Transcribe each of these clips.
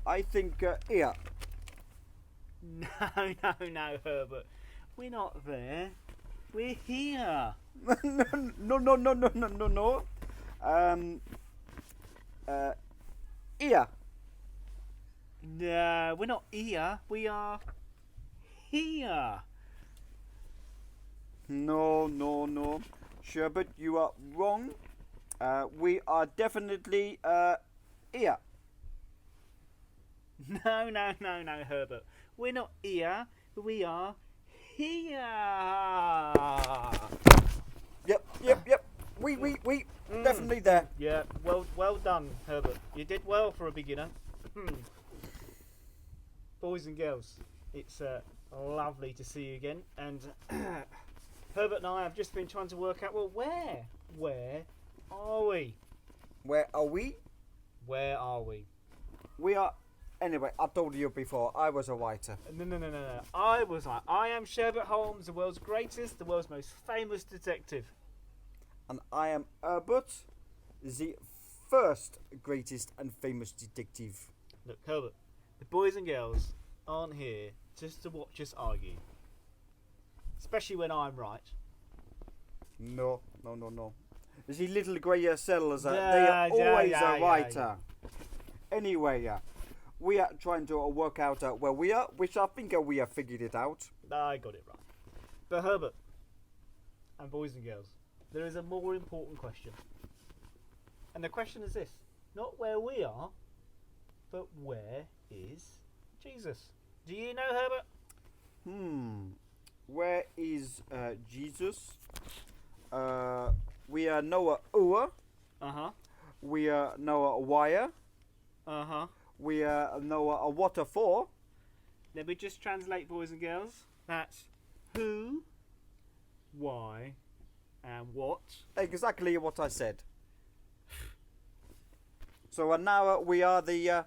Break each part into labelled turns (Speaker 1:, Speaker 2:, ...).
Speaker 1: I think here.
Speaker 2: No, Herbert. We're not there. We're here.
Speaker 1: No. Um, here.
Speaker 2: No, we're not here. We are here.
Speaker 1: No. Sherbet, you are wrong. We are definitely here.
Speaker 2: No, Herbert. We're not here. We are here.
Speaker 1: Yep. We definitely there.
Speaker 2: Yeah, well done, Herbert. You did well for a beginner. Boys and girls, it's lovely to see you again. And Herbert and I have just been trying to work out, well, where are we?
Speaker 1: Where are we?
Speaker 2: Where are we?
Speaker 1: We are. Anyway, I told you before, I was a writer.
Speaker 2: No. I am Sherbet Holmes, the world's greatest, the world's most famous detective.
Speaker 1: And I am Herbert, the first greatest and famous detective.
Speaker 2: Look, Herbert, the boys and girls aren't here just to watch us argue. Especially when I'm right.
Speaker 1: No. The little grey cells, they are always a writer. Anyway, we are trying to work out where we are, which I think we have figured it out.
Speaker 2: I got it right. But Herbert, and boys and girls, there is a more important question. And the question is this: not where we are, but where is Jesus? Do you know, Herbert?
Speaker 1: Where is Jesus? We know a We know a wire. We know a waterfall.
Speaker 2: Let me just translate, boys and girls. That's who, why, and what.
Speaker 1: Exactly what I said. So now we are the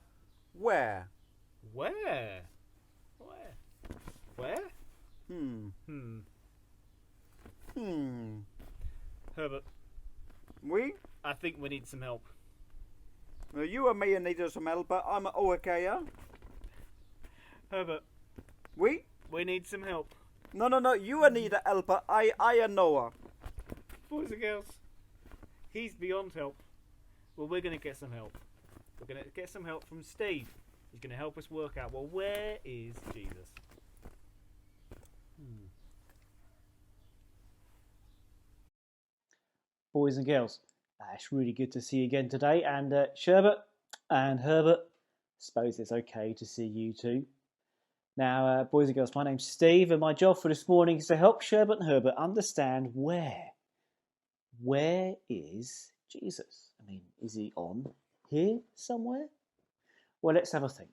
Speaker 1: where.
Speaker 2: Where? Herbert.
Speaker 1: We?
Speaker 2: I think we need some help.
Speaker 1: You and me need some help, but I'm okay.
Speaker 2: Herbert.
Speaker 1: We?
Speaker 2: We need some help.
Speaker 1: No. You need help. I know.
Speaker 2: Boys and girls, he's beyond help. Well, we're going to get some help. We're going to get some help from Steve. He's going to help us work out, well, where is Jesus? Boys and girls, it's really good to see you again today. And Sherbet and Herbert, suppose it's okay to see you too. Now, boys and girls, my name's Steve, and my job for this morning is to help Sherbet and Herbert understand where. Where is Jesus? I mean, is he on here somewhere? Well, let's have a think.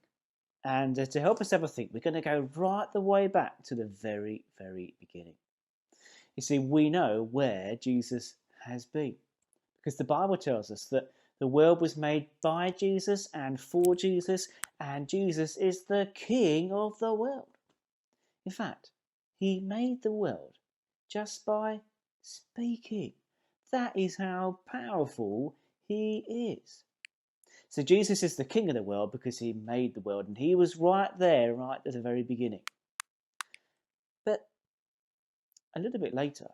Speaker 2: And to help us have a think, we're going to go right the way back to the very, very beginning. You see, we know where Jesus has been, because the Bible tells us that the world was made by Jesus and for Jesus, and Jesus is the King of the world. In fact, he made the world just by speaking. That is how powerful he is. So Jesus is the King of the world because he made the world, and he was right there, right at the very beginning. But a little bit later,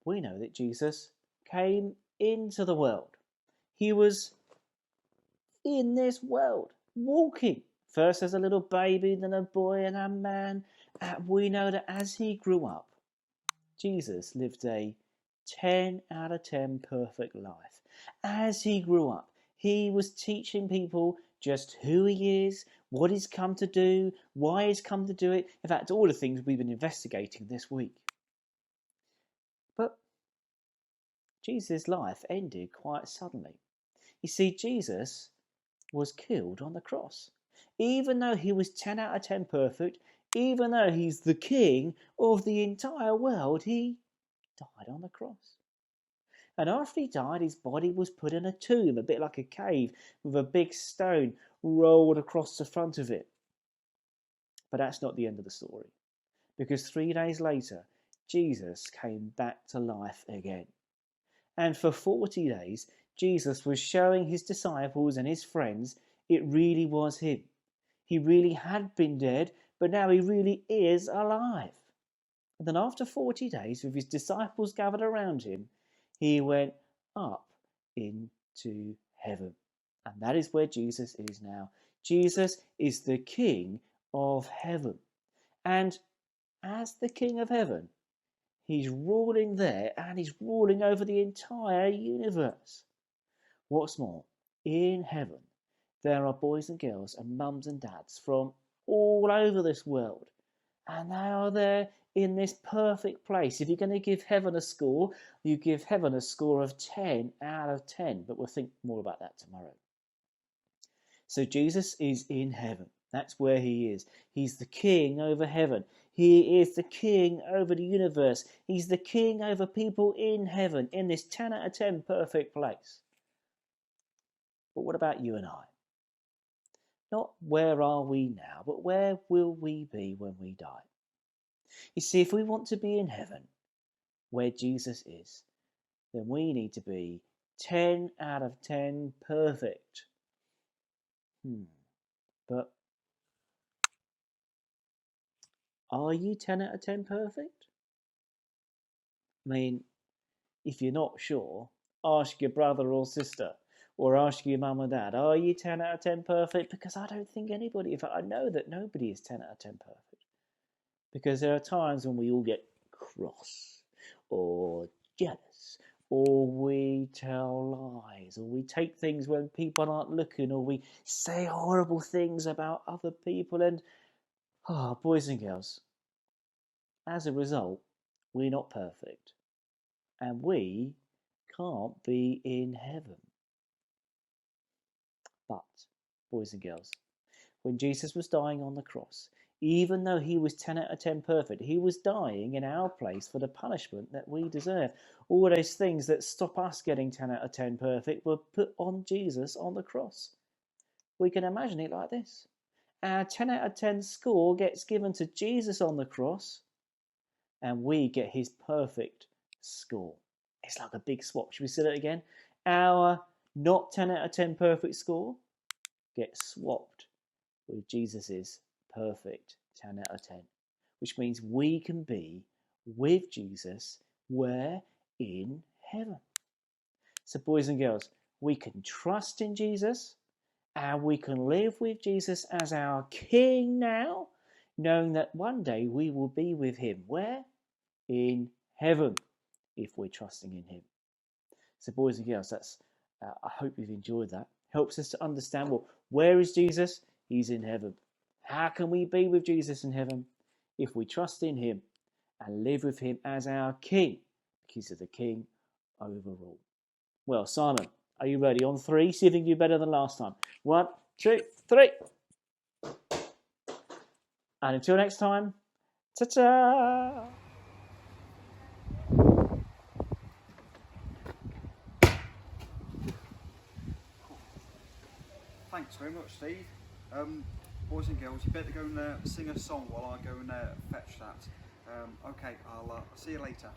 Speaker 2: we know that Jesus came into the world. He was in this world, walking. First as a little baby, then a boy and a man. We know that as he grew up, Jesus lived a 10 out of 10 perfect life. As he grew up, he was teaching people just who he is, what he's come to do, why he's come to do it. In fact, all the things we've been investigating this week. But Jesus' life ended quite suddenly. You see, Jesus was killed on the cross. Even though he was 10 out of 10 perfect, even though he's the king of the entire world, he died on the cross. And after he died, his body was put in a tomb, a bit like a cave, with a big stone rolled across the front of it. But that's not the end of the story, because 3 days later, Jesus came back to life again. And for 40 days, Jesus was showing his disciples and his friends it really was him. He really had been dead, but now he really is alive. And then after 40 days, with his disciples gathered around him, he went up into heaven. And that is where Jesus is now. Jesus is the King of heaven. And as the King of heaven, he's ruling there and he's ruling over the entire universe. What's more, in heaven, there are boys and girls and mums and dads from all over this world. And they are there in this perfect place. If you're going to give heaven a score, you give heaven a score of 10 out of 10. But we'll think more about that tomorrow. So Jesus is in heaven. That's where he is. He's the king over heaven. He is the king over the universe. He's the king over people in heaven, in this 10 out of 10 perfect place. But what about you and I? Not where are we now, but where will we be when we die? You see, if we want to be in heaven, where Jesus is, then we need to be 10 out of 10 perfect. But are you 10 out of 10 perfect? I mean, if you're not sure, ask your brother or sister, or ask your mum or dad, are you 10 out of 10 perfect? Because I don't think anybody, in fact, I know that nobody is 10 out of 10 perfect. Because there are times when we all get cross, or jealous, or we tell lies, or we take things when people aren't looking, or we say horrible things about other people, and, boys and girls, as a result, we're not perfect. And we can't be in heaven. But, boys and girls, when Jesus was dying on the cross, even though he was 10 out of 10 perfect, he was dying in our place for the punishment that we deserve. All those things that stop us getting 10 out of 10 perfect were put on Jesus on the cross. We can imagine it like this. Our 10 out of 10 score gets given to Jesus on the cross, and we get his perfect score. It's like a big swap. Should we say that again? Our not 10 out of 10 perfect score gets swapped with Jesus's perfect 10 out of 10, which means we can be with Jesus where? In heaven. So boys and girls, we can trust in Jesus and we can live with Jesus as our King now, knowing that one day we will be with him. Where? In heaven, if we're trusting in him. So boys and girls, that's I hope you've enjoyed that. Helps us to understand, well, where is Jesus? He's in heaven. How can we be with Jesus in heaven? If we trust in him and live with him as our King, because he's the King over all. Well, Simon, are you ready? On 3, see if you can do better than last time. 1, 2, 3. And until next time, ta-ta!
Speaker 1: Thanks very much, Steve. Boys and girls, you better go and sing a song while I go and fetch that. Okay, I'll see you later.